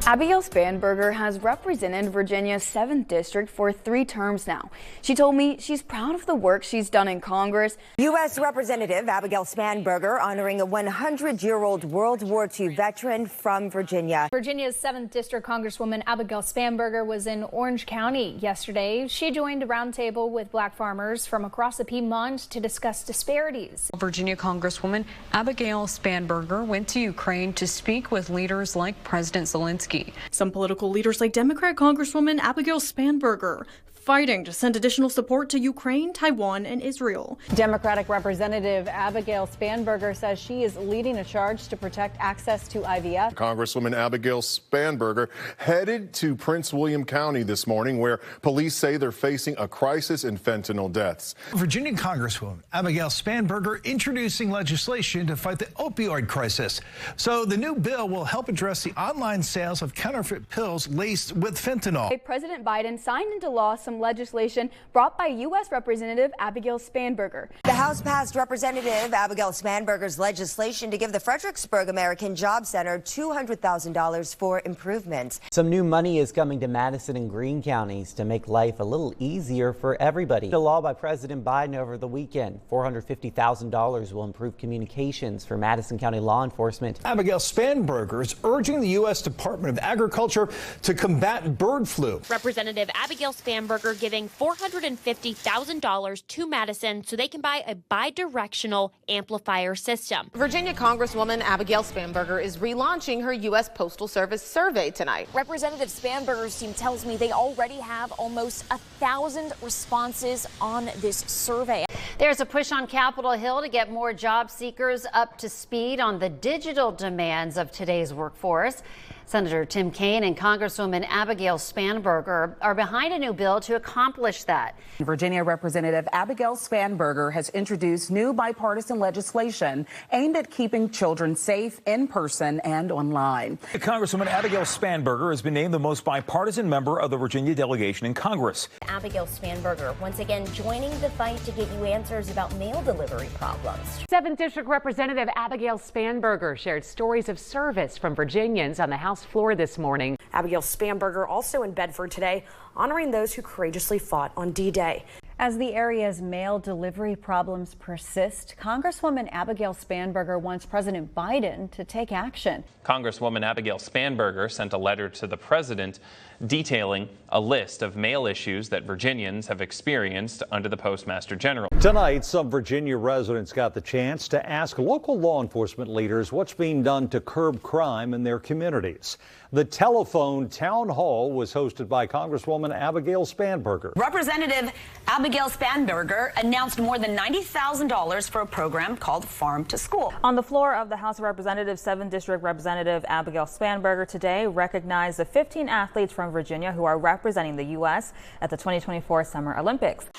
Abigail Spanberger has represented Virginia's 7th District for 3 terms now. She told me she's proud of the work she's done in Congress. U.S. Representative Abigail Spanberger honoring a 100-year-old World War II veteran from Virginia. Virginia's 7th District Congresswoman Abigail Spanberger was in Orange County yesterday. She joined a roundtable with black farmers from across the Piedmont to discuss disparities. Virginia Congresswoman Abigail Spanberger went to Ukraine to speak with leaders like President Zelensky. Some political leaders like Democrat Congresswoman Abigail Spanberger fighting to send additional support to Ukraine, Taiwan, and Israel. Democratic Representative Abigail Spanberger says she is leading a charge to protect access to IVF. Congresswoman Abigail Spanberger headed to Prince William County this morning, where police say they're facing a crisis in fentanyl deaths. Virginia Congresswoman Abigail Spanberger introducing legislation to fight the opioid crisis. So the new bill will help address the online sales of counterfeit pills laced with fentanyl. President Biden signed into law some legislation brought by U.S. Representative Abigail Spanberger. The House passed Representative Abigail Spanberger's legislation to give the Fredericksburg American Job Center $200,000 for improvements. Some new money is coming to Madison and Greene counties to make life a little easier for everybody. A law by President Biden over the weekend. $450,000 will improve communications for Madison County law enforcement. Abigail Spanberger is urging the U.S. Department of Agriculture to combat bird flu. Representative Abigail Spanberger giving $450,000 to Madison so they can buy a bi-directional amplifier system. Virginia Congresswoman Abigail Spanberger is relaunching her U.S. Postal Service survey tonight. Representative Spanberger's team tells me they already have almost 1,000 responses on this survey. There's a push on Capitol Hill to get more job seekers up to speed on the digital demands of today's workforce. Senator Tim Kaine and Congresswoman Abigail Spanberger are behind a new bill to accomplish that. Virginia Representative Abigail Spanberger has introduced new bipartisan legislation aimed at keeping children safe in person and online. Congresswoman Abigail Spanberger has been named the most bipartisan member of the Virginia delegation in Congress. Abigail Spanberger once again joining the fight to get you answers about mail delivery problems. 7th District Representative Abigail Spanberger shared stories of service from Virginians on the House floor this morning. Abigail Spanberger also in Bedford today, honoring those who courageously fought on D-Day. As the area's mail delivery problems persist, Congresswoman Abigail Spanberger wants President Biden to take action. Congresswoman Abigail Spanberger sent a letter to the president detailing a list of mail issues that Virginians have experienced under the Postmaster General. Tonight, some Virginia residents got the chance to ask local law enforcement leaders what's being done to curb crime in their communities. The telephone town hall was hosted by Congresswoman Abigail Spanberger. Representative Abigail Spanberger announced more than $90,000 for a program called Farm to School. On the floor of the House of Representatives, 7th District Representative Abigail Spanberger today recognized the 15 athletes from Virginia who are representing the U.S. at the 2024 Summer Olympics.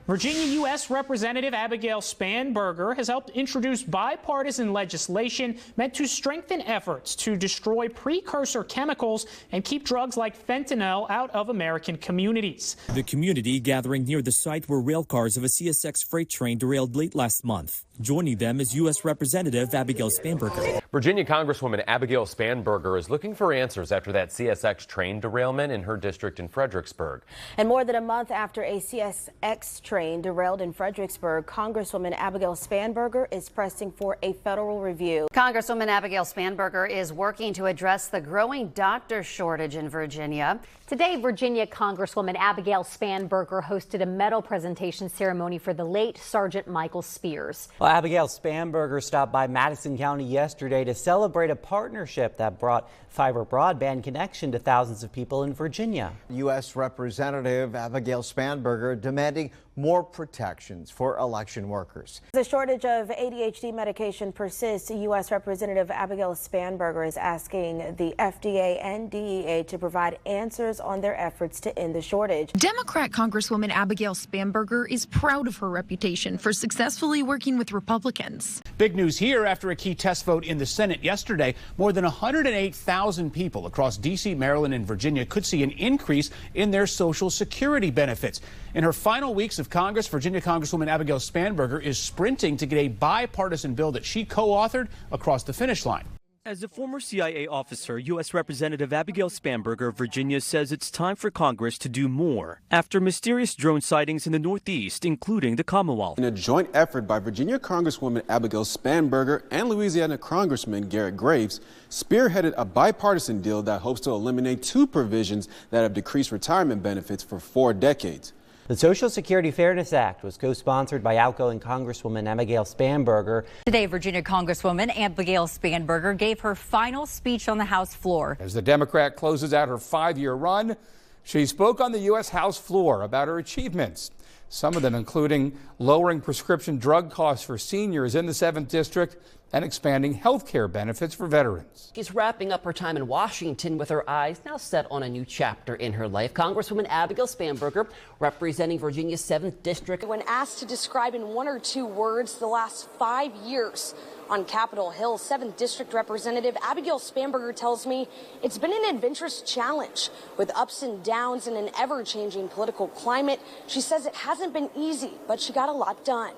Virginia U.S. Representative Abigail Spanberger has helped introduce bipartisan legislation meant to strengthen efforts to destroy precursor chemicals and keep drugs like fentanyl out of American communities. The community gathering near the site where rail cars of a CSX freight train derailed late last month. Joining them is U.S. Representative Abigail Spanberger. Virginia Congresswoman Abigail Spanberger is looking for answers after that CSX train derailment in her district in Fredericksburg. And more than a month after a CSX train derailed in Fredericksburg, Congresswoman Abigail Spanberger is pressing for a federal review. Congresswoman Abigail Spanberger is working to address the growing doctor shortage in Virginia. Today, Virginia Congresswoman Abigail Spanberger hosted a medal presentation ceremony for the late Sergeant Michael Spears. Well, Abigail Spanberger stopped by Madison County yesterday to celebrate a partnership that brought fiber broadband connection to thousands of people in Virginia. U.S. Representative Abigail Spanberger demanding more protections for election workers. The shortage of ADHD medication persists. U.S. Representative Abigail Spanberger is asking the FDA and DEA to provide answers on their efforts to end the shortage. Democrat Congresswoman Abigail Spanberger is proud of her reputation for successfully working with Republicans. Big news here after a key test vote in the Senate yesterday. More than 108,000 people across D.C., Maryland, and Virginia could see an increase in their Social Security benefits. In her final weeks of Congress, Virginia Congresswoman Abigail Spanberger is sprinting to get a bipartisan bill that she co-authored across the finish line. As a former CIA officer, U.S. Representative Abigail Spanberger of Virginia says it's time for Congress to do more after mysterious drone sightings in the Northeast, including the Commonwealth. In a joint effort by Virginia Congresswoman Abigail Spanberger and Louisiana Congressman Garrett Graves, spearheaded a bipartisan deal that hopes to eliminate 2 provisions that have decreased retirement benefits for 4 decades. The Social Security Fairness Act was co-sponsored by outgoing Congresswoman Abigail Spanberger. Today, Virginia Congresswoman Abigail Spanberger gave her final speech on the House floor. As the Democrat closes out her 5-year run, she spoke on the U.S. House floor about her achievements, some of them including lowering prescription drug costs for seniors in the 7th District and expanding health care benefits for veterans. She's wrapping up her time in Washington with her eyes now set on a new chapter in her life. Congresswoman Abigail Spanberger, representing Virginia's 7th District. When asked to describe in 1 or 2 words the last 5 years on Capitol Hill, 7th District Representative Abigail Spanberger tells me it's been an adventurous challenge with ups and downs in an ever-changing political climate. She says it hasn't been easy, but she got a lot done.